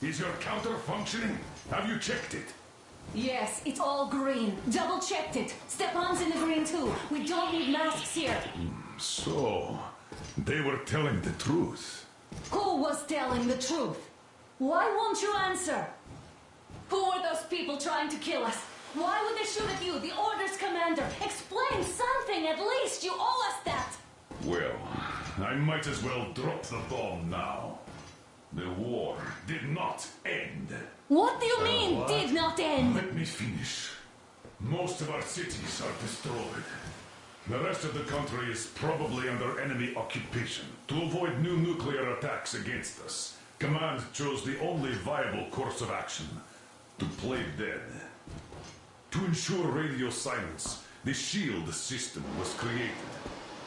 Is your counter functioning? Have you checked it? Yes, it's all green. Double-checked it. Stepan's in the green too. We don't need masks here. So, they were telling the truth. Who was telling the truth? Why won't you answer? Who were those people trying to kill us? Why would they shoot at you, the Order's commander? Explain something at least. You owe us that. Well, I might as well drop the bomb now. The war did not end. What do you mean, What? did not end? Let me finish. Most of our cities are destroyed. The rest of the country is probably under enemy occupation. To avoid new nuclear attacks against us, Command chose the only viable course of action: to play dead. To ensure radio silence, the SHIELD system was created.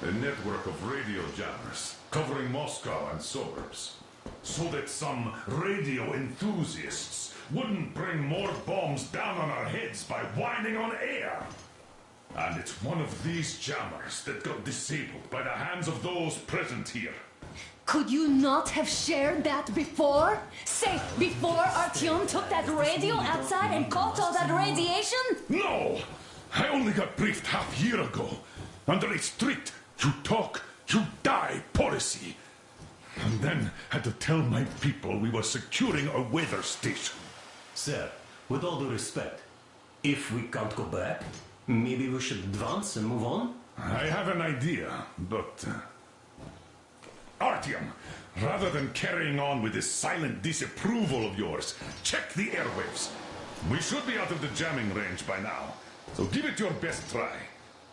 A network of radio jammers covering Moscow and suburbs. So that some radio enthusiasts wouldn't bring more bombs down on our heads by whining on air. And it's one of these jammers that got disabled by the hands of those present here. Could you not have shared that before? Say, before Artyom took that radio outside and caught all that radiation? No! I only got briefed half year ago. Under a strict, you talk, you die policy. And then had to tell my people we were securing a weather station. Sir, with all due respect, if we can't go back, maybe we should advance and move on? I have an idea, but... Artyom, rather than carrying on with this silent disapproval of yours, check the airwaves. We should be out of the jamming range by now, so give it your best try.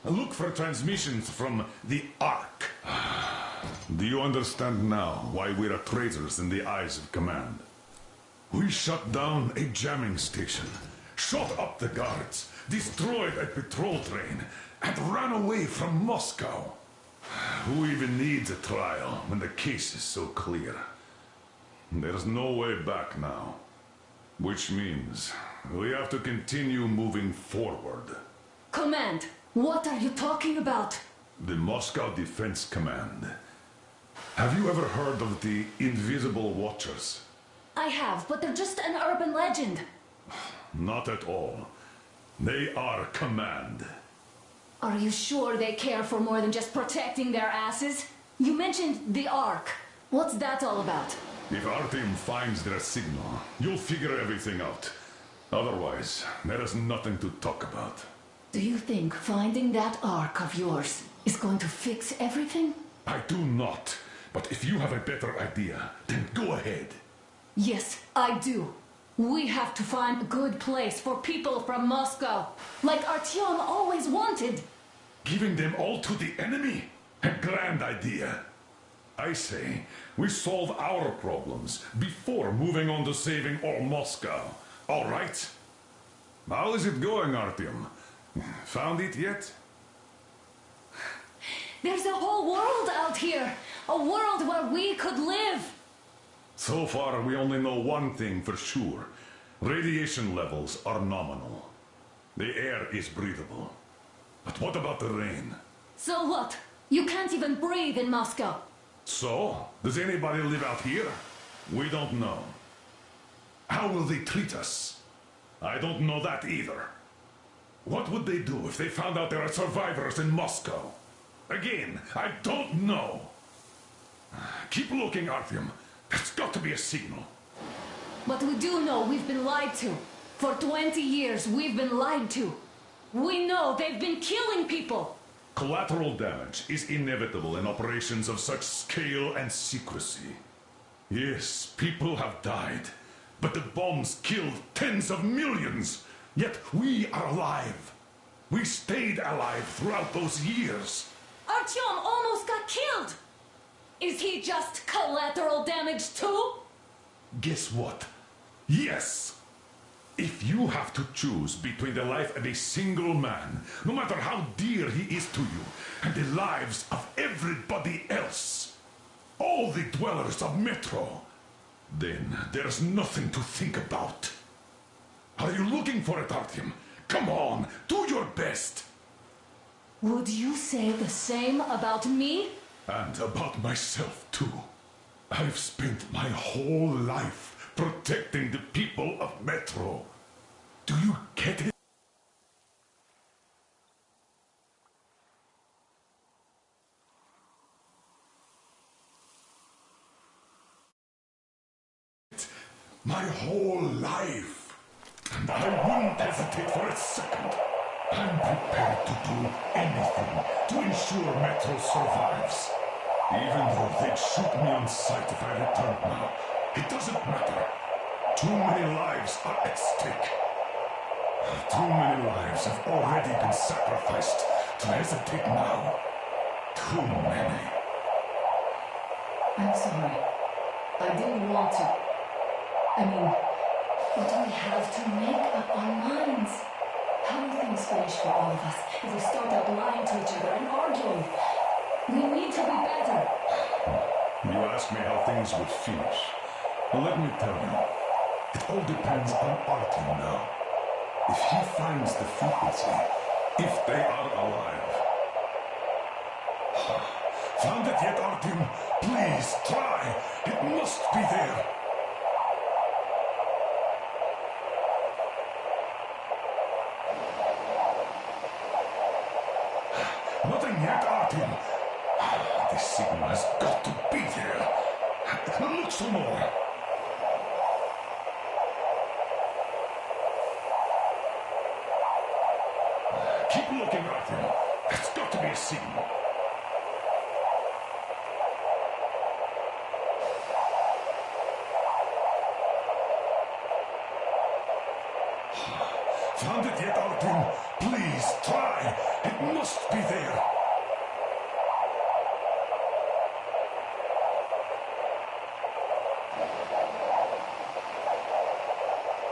Look for transmissions from the Ark. Do you understand now why we're traitors in the eyes of Command? We shut down a jamming station, shot up the guards, destroyed a patrol train, and ran away from Moscow. Who even needs a trial when the case is so clear? There's no way back now. Which means we have to continue moving forward. Command, what are you talking about? The Moscow Defense Command. Have you ever heard of the Invisible Watchers? I have, but they're just an urban legend. Not at all. They are Command. Are you sure they care for more than just protecting their asses? You mentioned the Ark. What's that all about? If Artyom finds their signal, you'll figure everything out. Otherwise, there is nothing to talk about. Do you think finding that Ark of yours is going to fix everything? I do not. But if you have a better idea, then go ahead. Yes, I do. We have to find a good place for people from Moscow, like Artyom always wanted. Giving them all to the enemy? A grand idea. I say, we solve our problems before moving on to saving all Moscow. All right? How is it going, Artyom? Found it yet? There's a whole world out here. A world where we could live. So far, we only know one thing for sure. Radiation levels are nominal. The air is breathable. But what about the rain? So what? You can't even breathe in Moscow. So, does anybody live out here? We don't know. How will they treat us? I don't know that either. What would they do if they found out there are survivors in Moscow? Again, I don't know. Keep looking, Artyom. There's got to be a signal. But we do know we've been lied to. For 20 years, we've been lied to. We know they've been killing people. Collateral damage is inevitable in operations of such scale and secrecy. Yes, people have died, but the bombs killed tens of millions. Yet we are alive. We stayed alive throughout those years. Artyom almost got killed. Is he just collateral damage too? Guess what? Yes! If you have to choose between the life of a single man, no matter how dear he is to you, and the lives of everybody else, all the dwellers of Metro, then there's nothing to think about. Are you looking for it, Artyom? Come on, do your best! Would you say the same about me? And about myself, too. I've spent my whole life protecting the people of Metro. Do you get it? My whole life. And I wouldn't hesitate for a second. I'm prepared to do anything to ensure Metro survives. Even though they'd shoot me on sight if I returned now, it doesn't matter. Too many lives are at stake. Too many lives have already been sacrificed to hesitate now. Too many. I'm sorry. I didn't want to. I mean, but we have to make up our minds. How will things finish for all of us if we start out lying to each other and arguing? We need to be better. You ask me how things would finish. Well, let me tell you. It all depends on Artyom now. If he finds the frequency, if they are alive. Found it yet, Artyom? Please, try. It must be there. Nothing yet, Artyom. The signal has got to be there. Look some more. Keep looking, Artyom. There's got to be a signal. Found it yet, Artyom? Please, try. It must be there.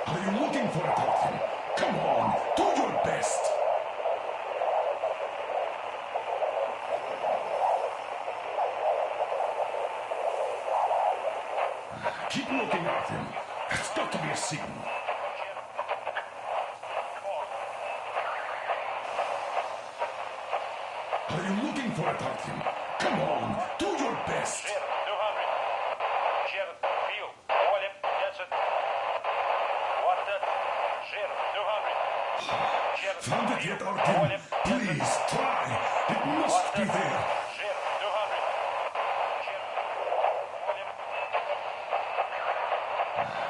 Are you looking for it, Artyom? Come on, do your best. Keep looking, Artyom. There's got to be a signal. Are you looking for it, Artyom? Come on, do your best. Found it yet, Artyom? Please, try. It must be there.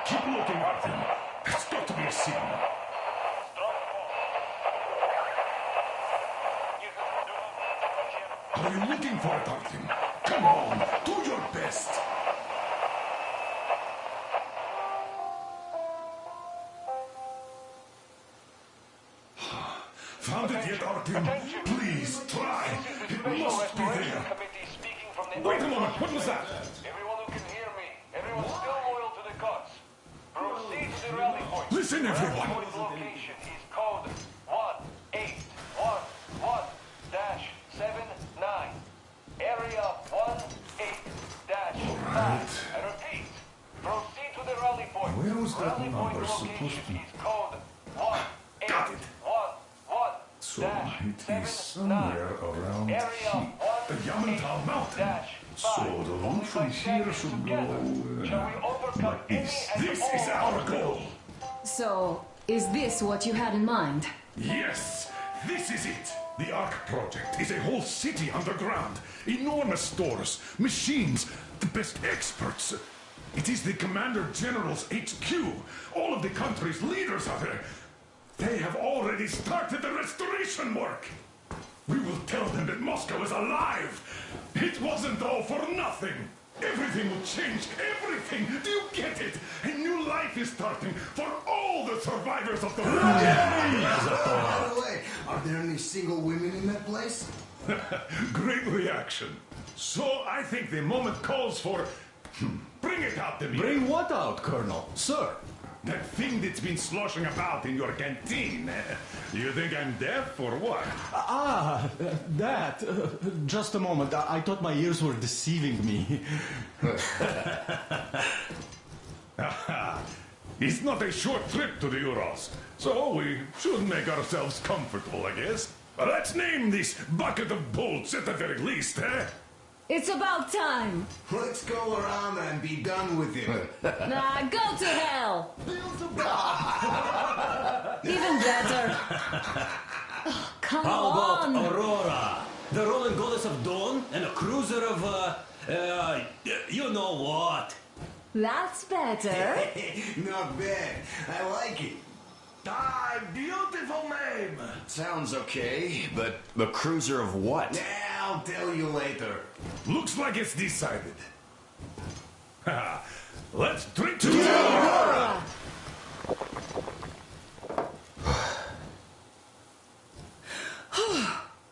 Keep looking, Artyom. There's got to be a signal. Are you looking for it, Artyom? Come on, do your best. Found it yet, Artyom? Please, try. It must be there. Wait a moment, what was that? Everyone who can hear me, everyone still loyal to the gods. Proceed to the rally point. Listen, everyone. Rally point location is code 1811-79. Area 18-5. I repeat, proceed to the rally point. Where was that rally point number supposed location to be? is code Got it. 1811-79. So it is somewhere around here. The Yamantau Mountain. So the route from here should go like this. This is our goal. So, is this what you had in mind? Yes, this is it. The Ark Project is a whole city underground. Enormous stores, machines, the best experts. It is the Commander General's HQ. All of the country's leaders are there. They have already started the restoration work. We will tell them that Moscow is alive. It wasn't all for nothing. Everything will change. Everything. Do you get it? A new life is starting for all the survivors of the war. By the way, are there any single women in that place? Great reaction. So I think the moment calls for... Bring it out to me. Bring what out, Colonel? Sir? That thing that's been sloshing about in your canteen. You think I'm deaf or what? That. Just a moment. I thought my ears were deceiving me. It's not a short trip to the Urals, so we should make ourselves comfortable, I guess. Let's name this bucket of bolts at the very least, eh? It's about time. Let's go around and be done with it. Nah, go to hell. Even better. Oh, come How about on. Aurora? The rolling goddess of dawn and a cruiser of, you know what? That's better. Not bad. I like it. Ah, beautiful name. Sounds okay, but the cruiser of what? Yeah, I'll tell you later. Looks like it's decided. Haha. Let's drink to Aurora!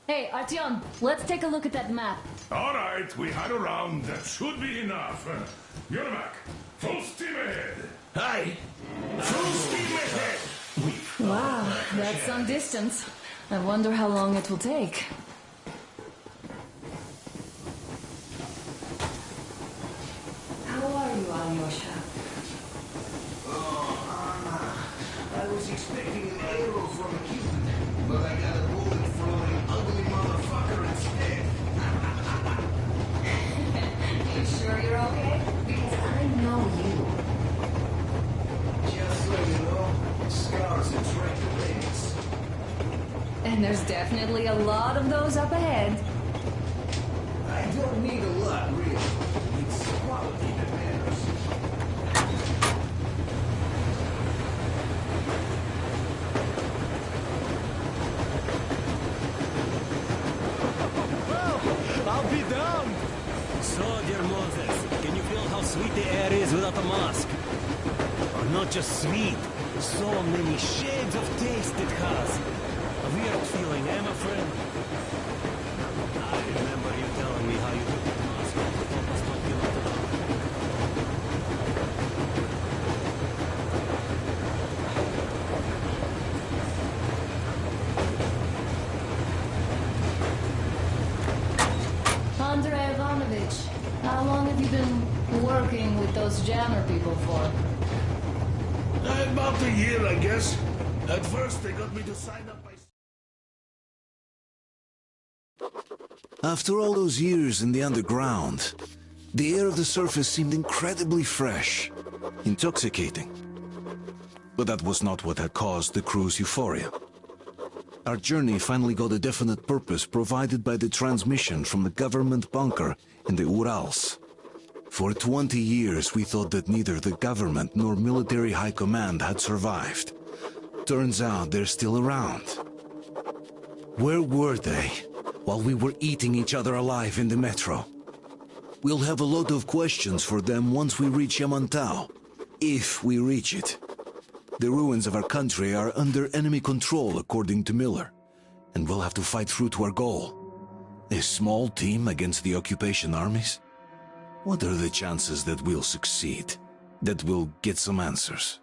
Hey, Artyom, let's take a look at that map. All right, we had a round. That should be enough. Yermak, full steam ahead. Aye. Full steam ahead. Wow, that's some distance. I wonder how long it will take. How are you, Alyosha? Oh, Anna. I was expecting an arrow from a Cupid, but I got a bullet from an ugly motherfucker instead. You sure you're okay? Because I know you. Just so you know, scars attract the ladies. And there's definitely a lot of those up ahead. I don't need a lot, really. It's quality that matters. I'll be damned. So, dear Moses, can you feel how sweet the air is without a mask? Or not just sweet, so many shades of taste it has. A weird feeling, eh, my friend? I remember you telling me how you took the mask off to help us not be left alone. Andrei Ivanovich, how long have you been working with those jammer people for? About a year, I guess. At first, they got me to sign up by... After all those years in the underground, the air of the surface seemed incredibly fresh, intoxicating. But that was not what had caused the crew's euphoria. Our journey finally got a definite purpose provided by the transmission from the government bunker in the Urals. For 20 years we thought that neither the government nor military high command had survived. Turns out they're still around. Where were they while we were eating each other alive in the metro? We'll have a lot of questions for them once we reach Yamantau, if we reach it. The ruins of our country are under enemy control, according to Miller, and we'll have to fight through to our goal. A small team against the occupation armies? What are the chances that we'll succeed? That we'll get some answers?